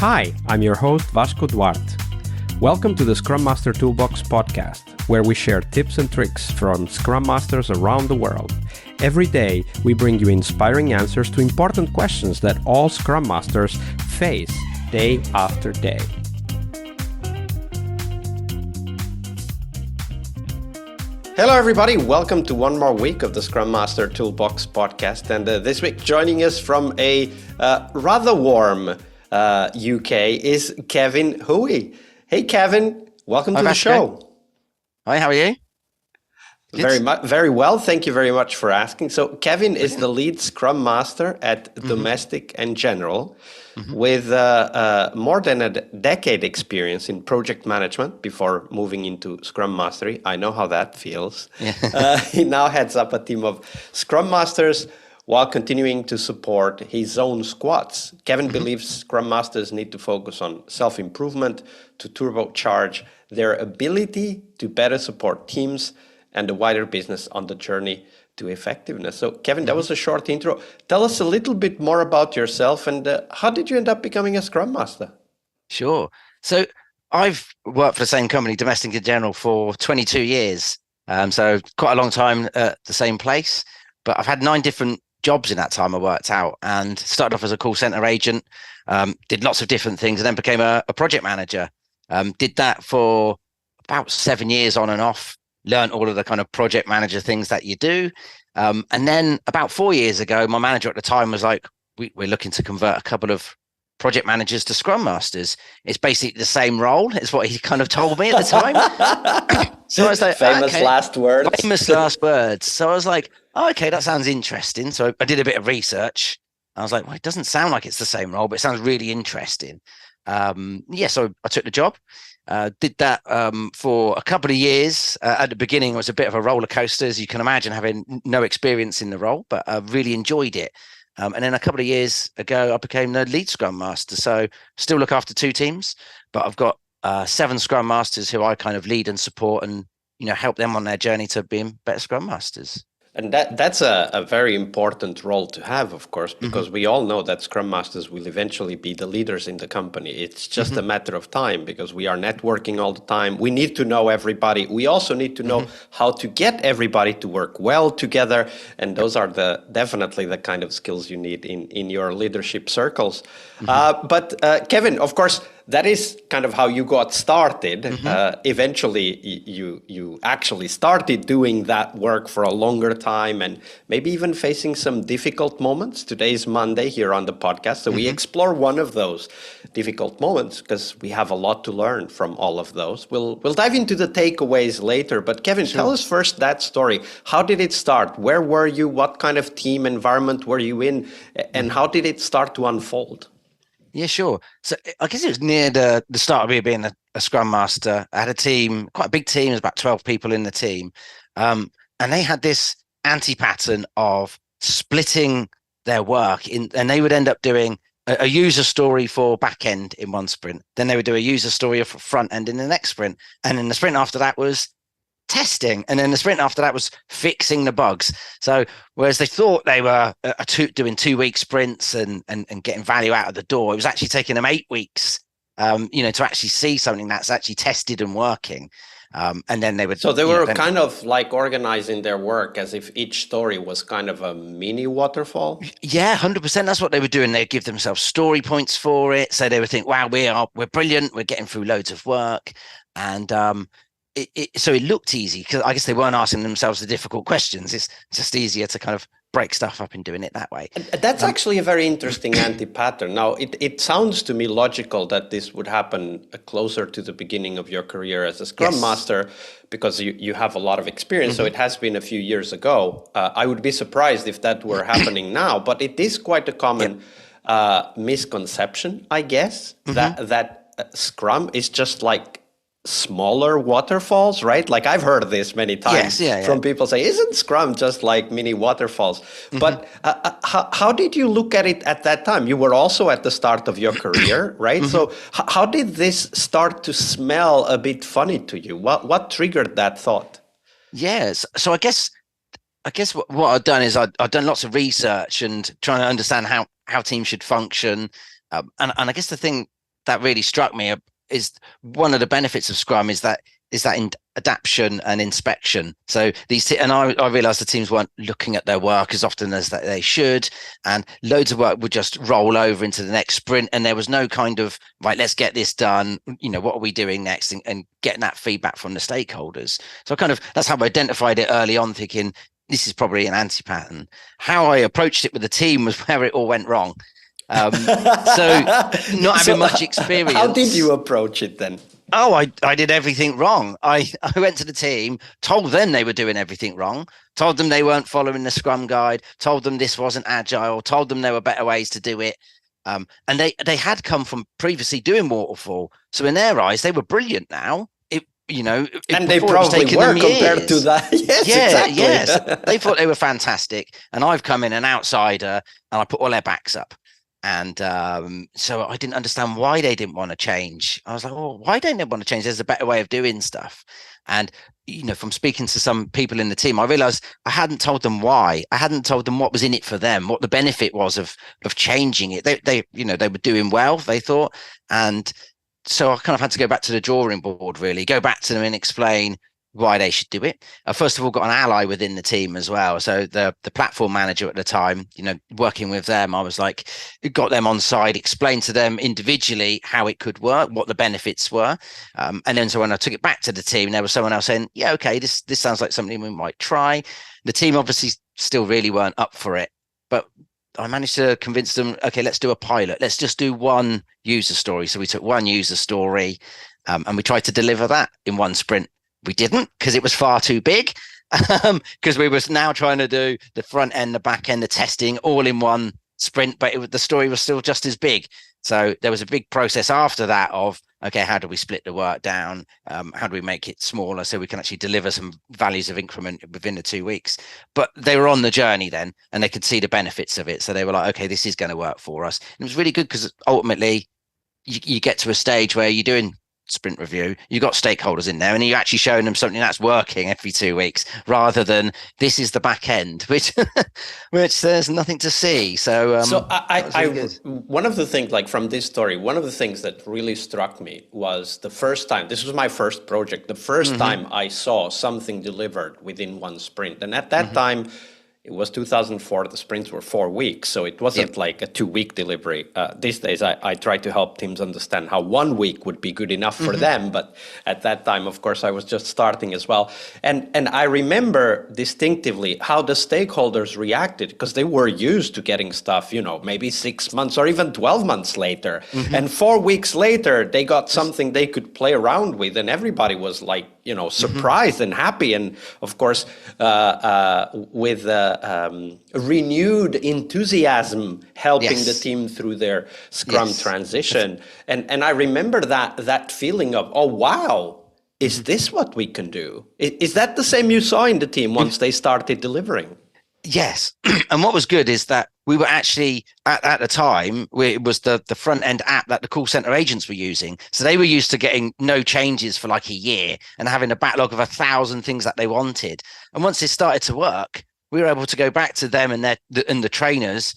Hi, I'm your host Vasco Duarte. Welcome to the Scrum Master Toolbox podcast, where we share tips and tricks from Scrum Masters around the world. Every day, we bring you inspiring answers to important questions that all Scrum Masters face day after day. Hello, everybody. Welcome to one more week of the Scrum Master Toolbox podcast. And this week, joining us from a rather warm UK is Kevin Hoey. Hey, Kevin. Welcome to the show. Hi, how are you? Very well. Thank you very much for asking. So Kevin is the lead Scrum Master at Domestic and General with more than a decade experience in project management before moving into Scrum Mastery. I know how that feels. Yeah. He now heads up a team of Scrum Masters while continuing to support his own squads. Kevin believes Scrum Masters need to focus on self-improvement to turbocharge their ability to better support teams and the wider business on the journey to effectiveness. So, Kevin, that was a short intro. Tell us a little bit more about yourself and how did you end up becoming a Scrum Master? Sure. So, I've worked for the same company, Domestic and General, for 22 years. So, quite a long time at the same place. But I've had 9 different jobs in that time I worked out, and started off as a call center agent, did lots of different things, and then became a project manager. Did that for about 7 years on and off. Learned all of the kind of project manager things that you do. And then about 4 years ago, my manager at the time was like, we're looking to convert a couple of project managers to Scrum Masters. It's basically the same role, is what he kind of told me at the time. So I was like, famous last words. So I was like, oh, okay, that sounds interesting. So I did a bit of research. I was like, well, it doesn't sound like it's the same role, but it sounds really interesting. So I took the job. Did that for a couple of years. At the beginning, it was a bit of a roller coaster, as you can imagine, having no experience in the role, but I really enjoyed it. And then a couple of years ago, I became the lead Scrum Master. So still look after 2 teams, but I've got 7 Scrum Masters who I kind of lead and support and, help them on their journey to being better Scrum Masters. And that's a very important role to have, of course, because we all know that Scrum Masters will eventually be the leaders in the company. It's just a matter of time because we are networking all the time. We need to know everybody. We also need to know how to get everybody to work well together. And those are definitely the kind of skills you need in your leadership circles. But Kevin, of course, that is kind of how you got started. Eventually, you actually started doing that work for a longer time and maybe even facing some difficult moments. Today is Monday here on the podcast, so we explore one of those difficult moments because we have a lot to learn from all of those. We'll dive into the takeaways later, but Kevin, tell us first that story. How did it start? Where were you? What kind of team environment were you in? And how did it start to unfold? Yeah, sure. So I guess it was near the start of me being a Scrum Master. I had a team, quite a big team. There's about 12 people in the team. And they had this anti-pattern of splitting their work and they would end up doing a user story for back end in one sprint. Then they would do a user story for front end in the next sprint. And then the sprint after that was testing, and then the sprint after that was fixing the bugs. So whereas they thought they were doing 2-week sprints and getting value out of the door, it was actually taking them 8 weeks to actually see something that's actually tested and working. And then they would kind of like organizing their work as if each story was kind of a mini waterfall. Yeah, 100%. That's what they were doing. They'd give themselves story points for it, so they would think, wow, we're brilliant, we're getting through loads of work. And so it looked easy because I guess they weren't asking themselves the difficult questions. It's just easier to kind of break stuff up and doing it that way. That's actually a very interesting anti-pattern. Now, it sounds to me logical that this would happen closer to the beginning of your career as a Scrum Master because you have a lot of experience. So it has been a few years ago. I would be surprised if that were happening now, but it is quite a common misconception, I guess, that Scrum is just like smaller waterfalls, right? Like I've heard this many times from people say, isn't Scrum just like mini waterfalls? But how did you look at it at that time? You were also at the start of your career, right? So how did this start to smell a bit funny to you? What triggered that thought? Yes. So I guess what I've done is I've done lots of research and trying to understand how teams should function. And I guess the thing that really struck me is one of the benefits of Scrum is that in adaptation and inspection. So I realized the teams weren't looking at their work as often as that they should, and loads of work would just roll over into the next sprint, and there was no kind of right, let's get this done, what are we doing next, and getting that feedback from the stakeholders. So that's how I identified it early on, thinking this is probably an anti-pattern. How I approached it with the team was where it all went wrong. So not having much experience. How did you approach it then? Oh, I did everything wrong. I went to the team, told them they were doing everything wrong, told them they weren't following the Scrum guide, told them this wasn't agile, told them there were better ways to do it. And they had come from previously doing waterfall. So in their eyes, they were brilliant now. And they probably were compared to that. Yes, exactly. Yes. They thought they were fantastic. And I've come in an outsider and I put all their backs up. And so I didn't understand why they didn't want to change. I was like, oh, why don't they want to change? There's a better way of doing stuff. And, from speaking to some people in the team, I realized I hadn't told them why. I hadn't told them what was in it for them, what the benefit was of changing it. They were doing well, they thought. And so I kind of had to go back to the drawing board, really, go back to them and explain why they should do it. First of all, got an ally within the team as well. So the platform manager at the time, working with them, I was like, got them on side, explained to them individually how it could work, what the benefits were. And then so when I took it back to the team, there was someone else saying, yeah, okay, this sounds like something we might try. The team obviously still really weren't up for it, but I managed to convince them, okay, let's do a pilot. Let's just do one user story. So we took one user story and we tried to deliver that in one sprint. We didn't, because it was far too big, because we was now trying to do the front end, the back end, the testing all in one sprint, but the story was still just as big. So there was a big process after that of, okay, how do we split the work down? How do we make it smaller so we can actually deliver some values of increment within the 2 weeks? But they were on the journey then, and they could see the benefits of it. So they were like, okay, this is going to work for us. And it was really good because ultimately you get to a stage where you're doing sprint review, you got stakeholders in there and you're actually showing them something that's working every 2 weeks, rather than this is the back end, which there's nothing to see. So one of the things, like from this story, one of the things that really struck me was the first time, this was my first project, the first time I saw something delivered within one sprint. And at that time, it was 2004. The sprints were 4 weeks, so it wasn't like a 2-week delivery. These days, I try to help teams understand how 1 week would be good enough for them. But at that time, of course, I was just starting as well. And I remember distinctively how the stakeholders reacted, because they were used to getting stuff, maybe 6 months or even 12 months later. And 4 weeks later, they got something they could play around with, and everybody was like, surprised and happy. And of course, with renewed enthusiasm helping the team through their Scrum transition. And I remember that feeling of, oh, wow, is this what we can do? Is that the same you saw in the team once they started delivering? Yes. And what was good is that we were actually at the time, it was the front end app that the call center agents were using. So they were used to getting no changes for like a year and having a backlog of 1,000 things that they wanted. And once it started to work, we were able to go back to them and the trainers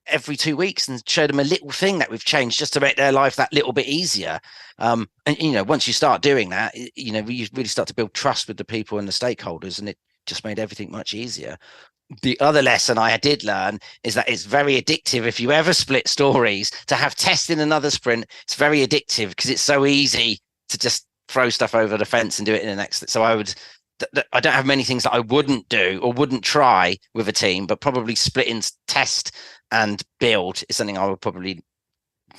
every 2 weeks and show them a little thing that we've changed just to make their life that little bit easier. And once you start doing that, you really start to build trust with the people and the stakeholders, and it just made everything much easier. The other lesson I did learn is that it's very addictive. If you ever split stories, to have tests in another sprint, it's very addictive because it's so easy to just throw stuff over the fence and do it in the next. So I don't have many things that I wouldn't do or wouldn't try with a team, but probably splitting test and build is something I would probably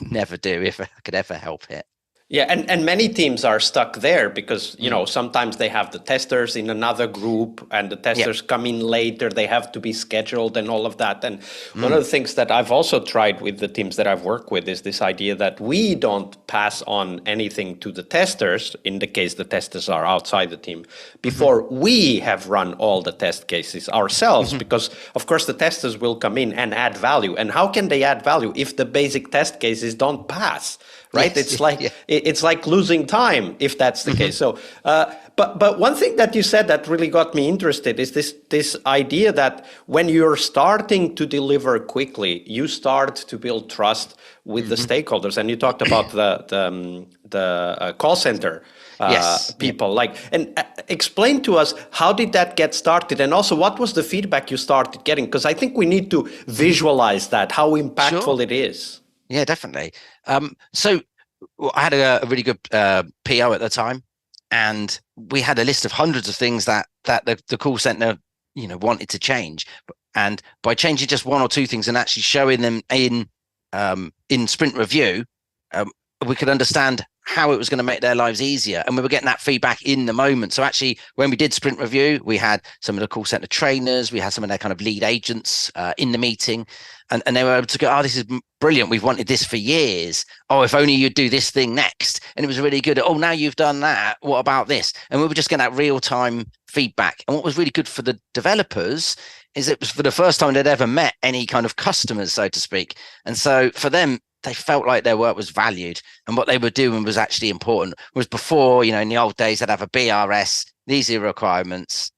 never do if I could ever help it. Yeah, and many teams are stuck there because, sometimes they have the testers in another group and the testers come in later, they have to be scheduled and all of that. And one of the things that I've also tried with the teams that I've worked with is this idea that we don't pass on anything to the testers, in the case the testers are outside the team, before we have run all the test cases ourselves, because, of course, the testers will come in and add value. And how can they add value if the basic test cases don't pass? Right? It's like it's like losing time if that's the case. So, but one thing that you said that really got me interested is this idea that when you're starting to deliver quickly, you start to build trust with the stakeholders. And you talked about the call center people. Like, and explain to us, how did that get started, and also what was the feedback you started getting? Because I think we need to visualize that, how impactful it is. Yeah, definitely. So I had a really good PO at the time, and we had a list of hundreds of things that the call center, wanted to change. And by changing just one or two things and actually showing them in sprint review, we could understand how it was going to make their lives easier. And we were getting that feedback in the moment. So actually, when we did sprint review, we had some of the call center trainers, we had some of their kind of lead agents in the meeting, and they were able to go, oh, this is brilliant. We've wanted this for years. Oh, if only you'd do this thing next. And it was really good. Oh, now you've done that. What about this? And we were just getting that real-time feedback. And what was really good for the developers is it was for the first time they'd ever met any kind of customers, so to speak. And so for them, they felt like their work was valued and what they were doing was actually important. Whereas before, in the old days, they'd have a BRS, these are requirements,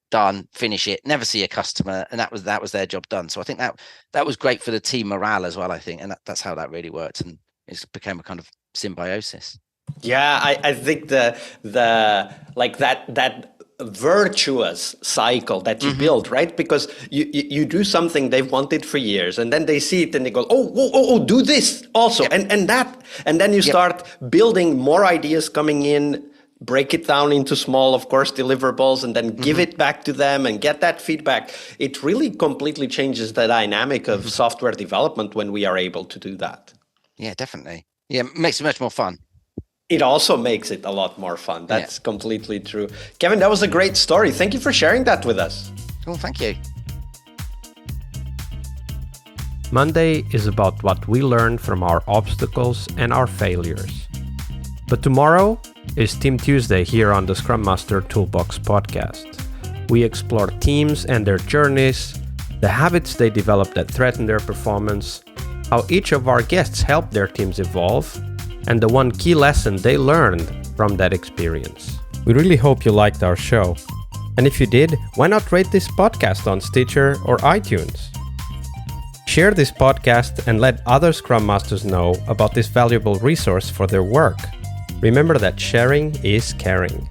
done, finish it, never see a customer, and that was their job done. So I think that was great for the team morale as well, I think, and that's how that really worked, and it became a kind of symbiosis. Yeah, I think the like that virtuous cycle that you build, right? Because you do something they've wanted for years, and then they see it and they go, oh, do this also, and then you start building more ideas coming in, break it down into small, of course, deliverables, and then give it back to them and get that feedback. It really completely changes the dynamic of software development when we are able to do that. Yeah, definitely. Yeah, it makes it much more fun. It also makes it a lot more fun. That's completely true. Kevin, that was a great story. Thank you for sharing that with us. Oh, thank you. Monday is about what we learn from our obstacles and our failures. But tomorrow is Team Tuesday here on the Scrum Master Toolbox podcast. We explore teams and their journeys, the habits they develop that threaten their performance, how each of our guests help their teams evolve, and the one key lesson they learned from that experience. We really hope you liked our show. And if you did, why not rate this podcast on Stitcher or iTunes? Share this podcast and let other Scrum Masters know about this valuable resource for their work. Remember that sharing is caring.